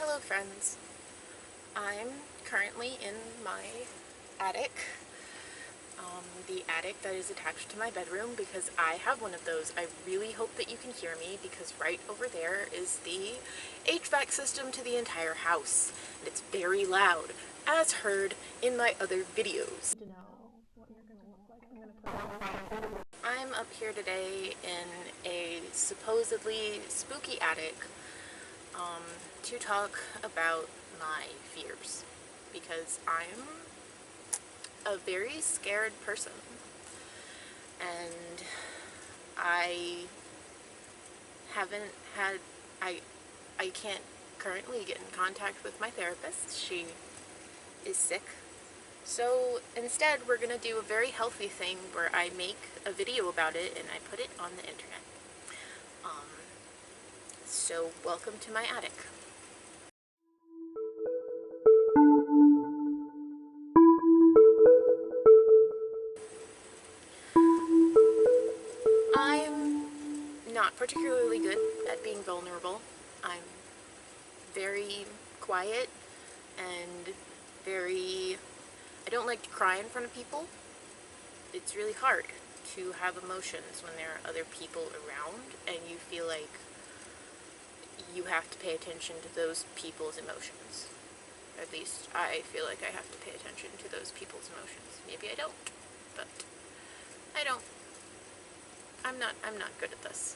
Hello friends. I'm currently in my attic, the attic that is attached to my bedroom because I have one of those. I really hope that you can hear me because right over there is the HVAC system to the entire house, and it's very loud, as heard in my other videos. I'm up here today in a supposedly spooky attic to talk about my fears because I'm a very scared person and I haven't had I can't currently get in contact with my therapist. She is sick. So instead we're gonna do a very healthy thing where I make a video about it and I put it on the internet. So welcome to my attic. I'm not particularly good at being vulnerable. I'm very quiet and I don't like to cry in front of people. It's really hard to have emotions when there are other people around and you feel like you have to pay attention to those people's emotions. At least I feel like I have to pay attention to those people's emotions. Maybe I don't, but I don't. I'm not good at this.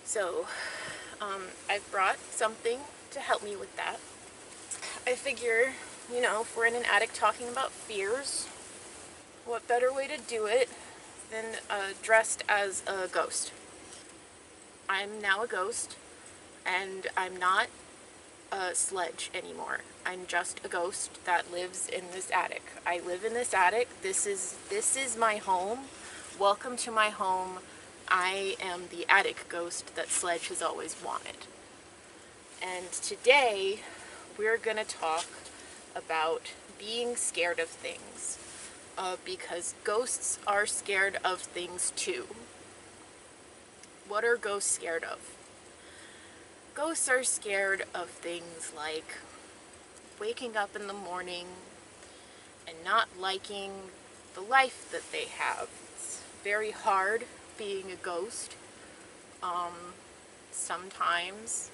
So, I've brought something to help me with that. I figure, if we're in an attic talking about fears, what better way to do it than dressed as a ghost? I'm now a ghost, and I'm not a sledge anymore. I'm just a ghost that lives in this attic. I live in this attic. This is my home. Welcome to my home. I am the attic ghost that Sledge has always wanted. And today we're gonna talk about being scared of things. Because ghosts are scared of things too. What are ghosts scared of? Ghosts are scared of things like waking up in the morning and not liking the life that they have. It's very hard being a ghost. Sometimes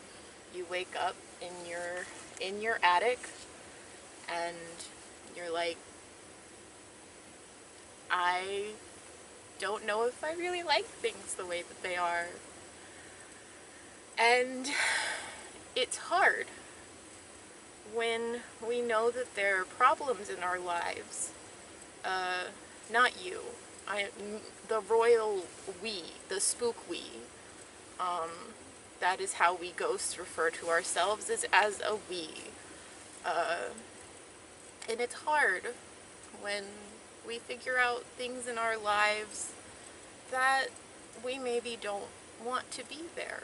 you wake up in your attic and you're like, I don't know if I really like things the way that they are. And it's hard when we know that there are problems in our lives. Not you. The royal we, the spook we. That is how we ghosts refer to ourselves, is as a we. And it's hard when we figure out things in our lives that we maybe don't want to be there.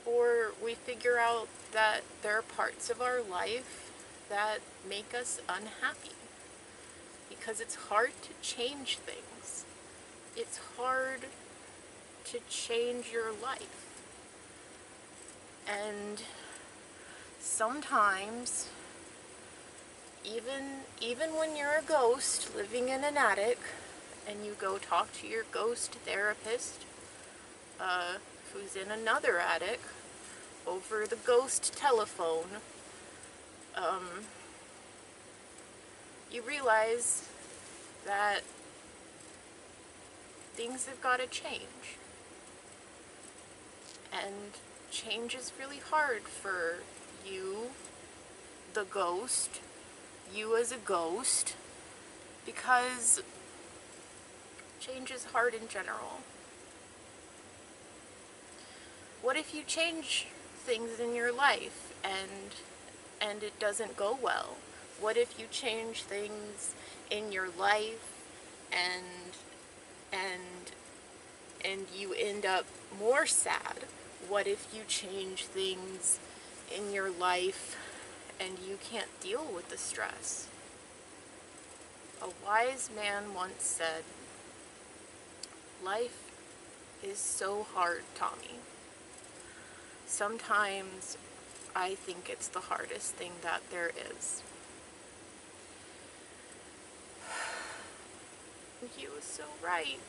Or we figure out that there are parts of our life that make us unhappy. Because it's hard to change things. It's hard to change your life. And sometimes, even when you're a ghost living in an attic and you go talk to your ghost therapist, who's in another attic, over the ghost telephone, you realize that things have got to change. And change is really hard for you, the ghost, you as a ghost, because change is hard in general. What if you change things in your life and it doesn't go well? What if you change things in your life and you end up more sad? What if you change things in your life and you can't deal with the stress? A wise man once said, "Life is so hard, Tommy. Sometimes I think it's the hardest thing that there is. He was so right.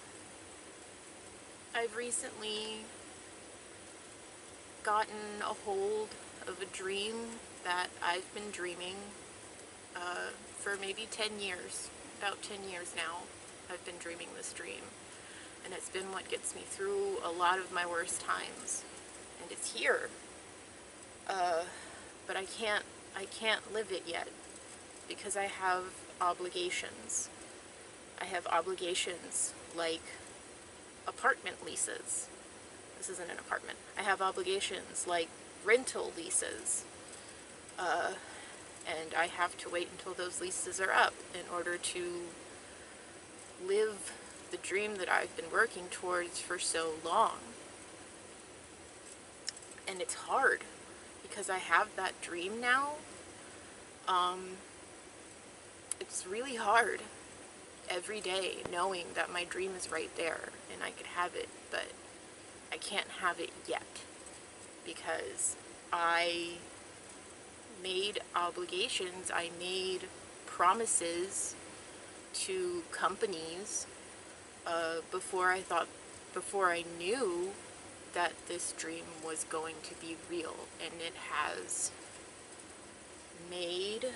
I've recently gotten a hold of a dream that I've been dreaming for maybe 10 years. About 10 years now, I've been dreaming this dream. And it's been what gets me through a lot of my worst times. And it's here. But I can't live it yet because I have obligations. I have obligations like apartment leases. This isn't an apartment. I have obligations like rental leases. And I have to wait until those leases are up in order to live the dream that I've been working towards for so long. And it's hard because I have that dream now. It's really hard every day knowing that my dream is right there and I could have it, but I can't have it yet because I made obligations, I made promises to companies before I knew that this dream was going to be real, and it has made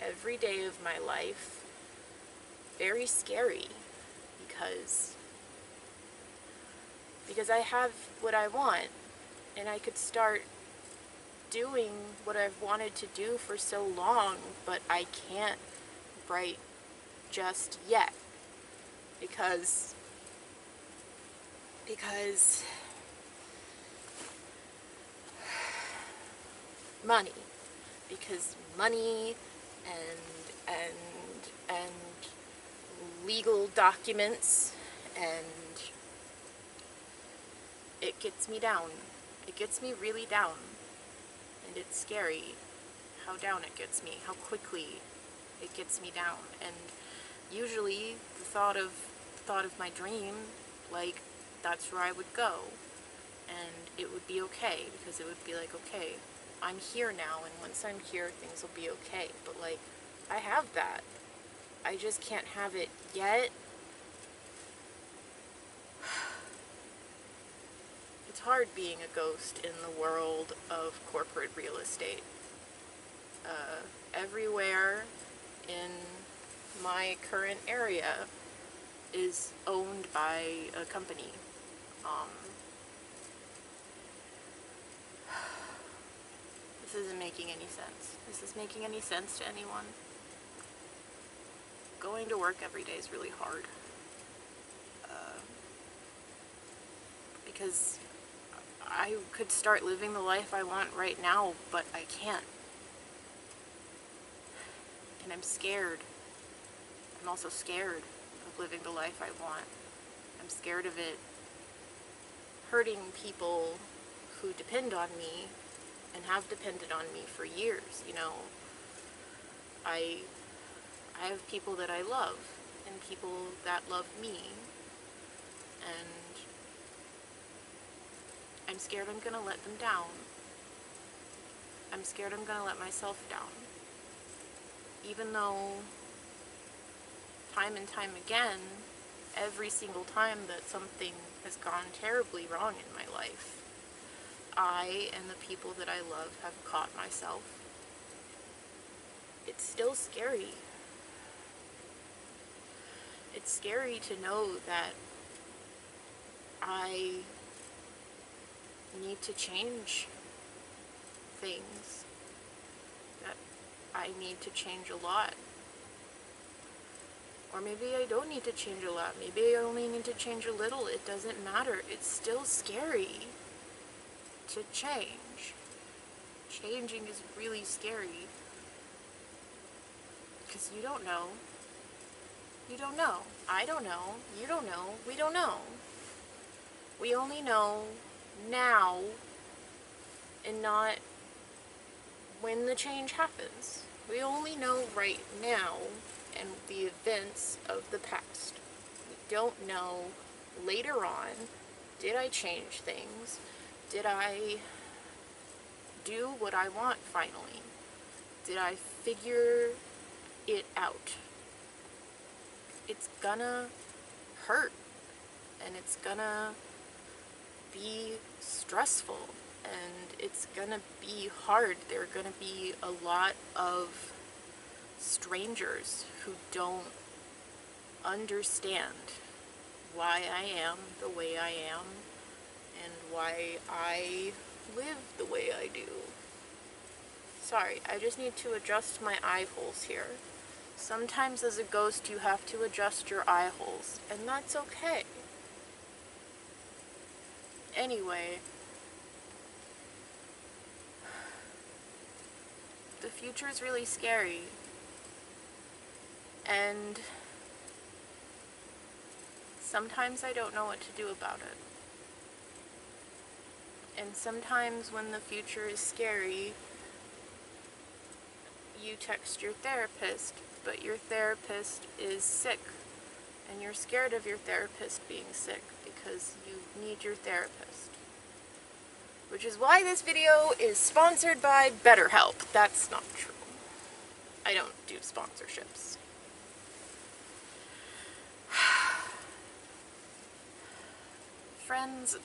every day of my life very scary because I have what I want and I could start doing what I've wanted to do for so long, but I can't right just yet because money, because money and legal documents, and it gets me down. It gets me really down, and it's scary how down it gets me, how quickly it gets me down. And usually the thought of my dream, like, that's where I would go, and it would be okay, because it would be like, okay, I'm here now, and once I'm here, things will be okay. But, like, I have that. I just can't have it yet. It's hard being a ghost in the world of corporate real estate. Everywhere in my current area is owned by a company. This isn't making any sense. Is this making any sense to anyone? Going to work every day is really hard. Because I could start living the life I want right now, but I can't. And I'm scared. I'm also scared of living the life I want. I'm scared of it hurting people who depend on me and have depended on me for years. You know, I have people that I love and people that love me, and I'm scared I'm gonna let them down. I'm scared I'm gonna let myself down. Even though time and time again, every single time that something has gone terribly wrong in my life, I and the people that I love have caught myself. It's still scary. It's scary to know that I need to change things, that I need to change a lot. Or maybe I don't need to change a lot. Maybe I only need to change a little. It doesn't matter. It's still scary to change. Changing is really scary. Because you don't know. You don't know. I don't know. You don't know. We don't know. We only know now and not when the change happens. We only know right now and the events of the past. We don't know later on, did I change things? Did I do what I want finally? Did I figure it out? It's gonna hurt, and it's gonna be stressful, and it's gonna be hard. There are gonna be a lot of strangers who don't understand why I am the way I am and why I live the way I do. Sorry, I just need to adjust my eye holes here. Sometimes as a ghost you have to adjust your eye holes, and that's okay. Anyway, the future is really scary, and sometimes I don't know what to do about it. And sometimes when the future is scary, you text your therapist, but your therapist is sick, and you're scared of your therapist being sick because you need your therapist. Which is why this video is sponsored by BetterHelp. That's not true. I don't do sponsorships. Friends,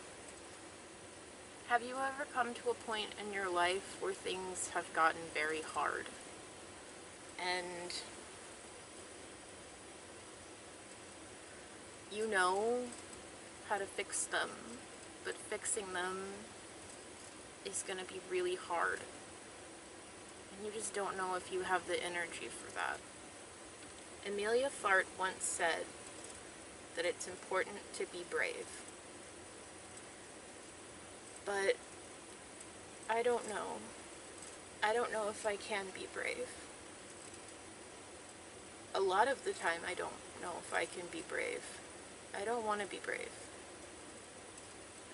have you ever come to a point in your life where things have gotten very hard? And you know how to fix them, but fixing them is going to be really hard. And you just don't know if you have the energy for that. Amelia Fart once said that it's important to be brave. But I don't know. I don't know if I can be brave. A lot of the time I don't know if I can be brave. I don't want to be brave.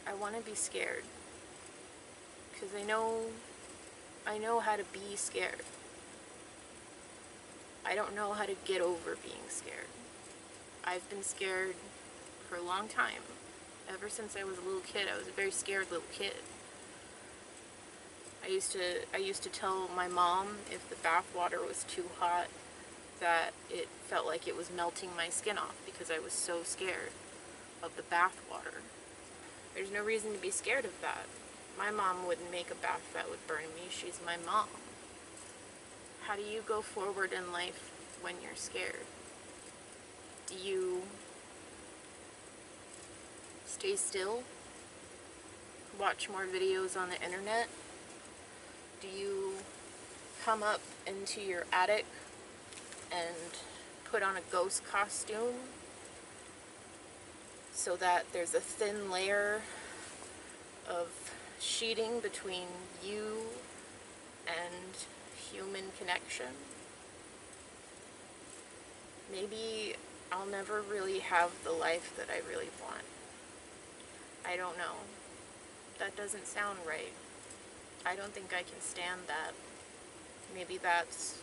I want to be scared. Because I know how to be scared. I don't know how to get over being scared. I've been scared for a long time. Ever since I was a little kid, I was a very scared little kid. I used to tell my mom if the bath water was too hot that it felt like it was melting my skin off because I was so scared of the bath water. There's no reason to be scared of that. My mom wouldn't make a bath that would burn me. She's my mom. How do you go forward in life when you're scared? Do you stay still? Watch more videos on the internet? Do you come up into your attic and put on a ghost costume so that there's a thin layer of sheeting between you and human connection? Maybe I'll never really have the life that I really want. I don't know. That doesn't sound right. I don't think I can stand that. Maybe that's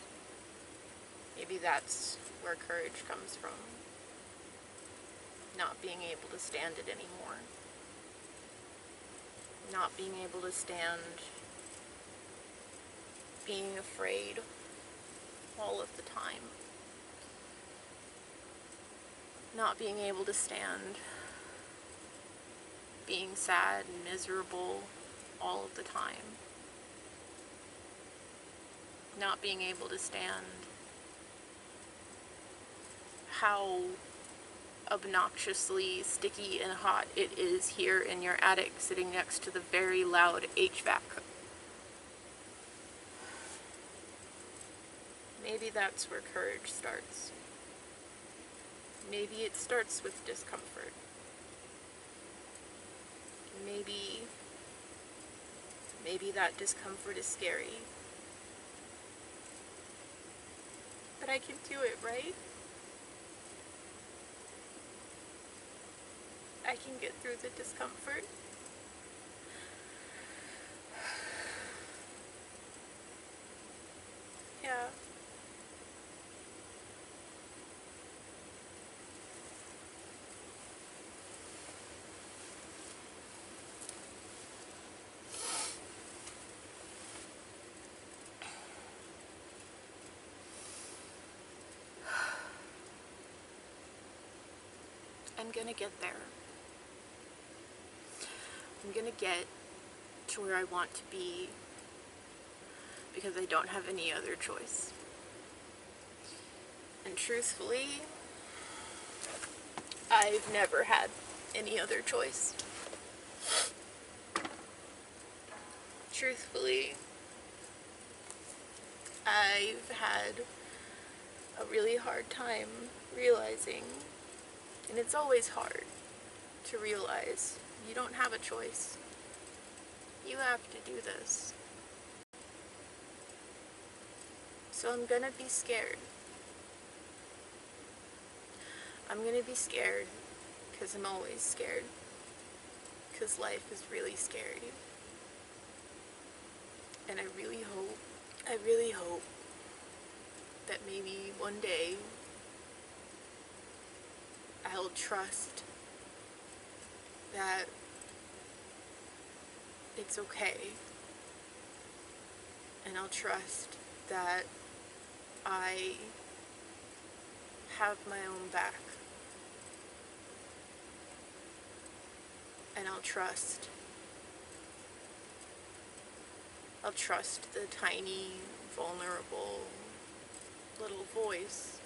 where courage comes from. Not being able to stand it anymore. Not being able to stand being afraid all of the time. Not being able to stand being sad and miserable all of the time. Not being able to stand how obnoxiously sticky and hot it is here in your attic sitting next to the very loud HVAC. Maybe that's where courage starts. Maybe it starts with discomfort. Maybe that discomfort is scary. But I can do it, right? I can get through the discomfort. Yeah. I'm gonna get there. I'm gonna get to where I want to be because I don't have any other choice. And truthfully, I've never had any other choice. Truthfully, I've had a really hard time realizing, and it's always hard to realize, you don't have a choice. You have to do this. So I'm gonna be scared. I'm gonna be scared because I'm always scared. Because life is really scary. And I really hope that maybe one day I'll trust that it's okay. And I'll trust that I have my own back. And I'll trust the tiny, vulnerable little voice,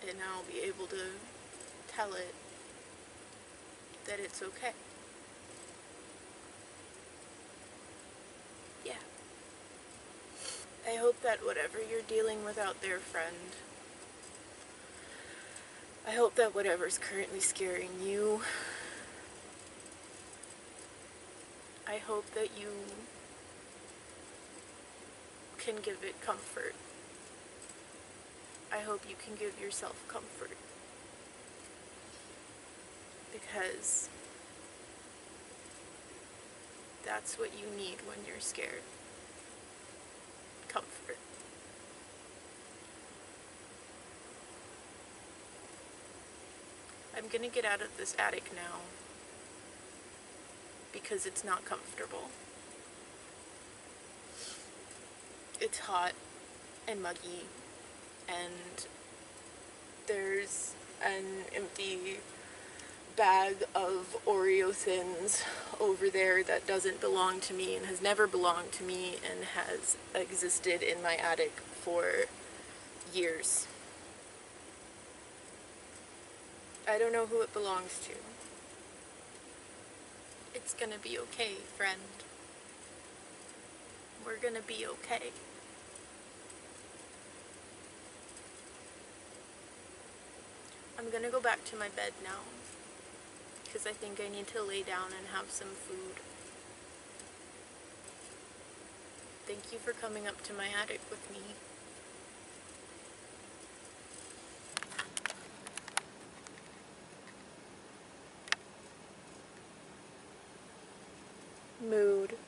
and I'll be able to tell it that it's okay. Yeah. I hope that whatever you're dealing with out there, friend, I hope that whatever's currently scaring you, I hope that you can give it comfort. I hope you can give yourself comfort. Because that's what you need when you're scared. Comfort. I'm gonna get out of this attic now because it's not comfortable. It's hot and muggy, and there's an empty bag of Oreo Thins over there that doesn't belong to me and has never belonged to me and has existed in my attic for years. I don't know who it belongs to. It's gonna be okay, friend. We're gonna be okay. I'm gonna go back to my bed now because I think I need to lay down and have some food. Thank you for coming up to my attic with me. Mood.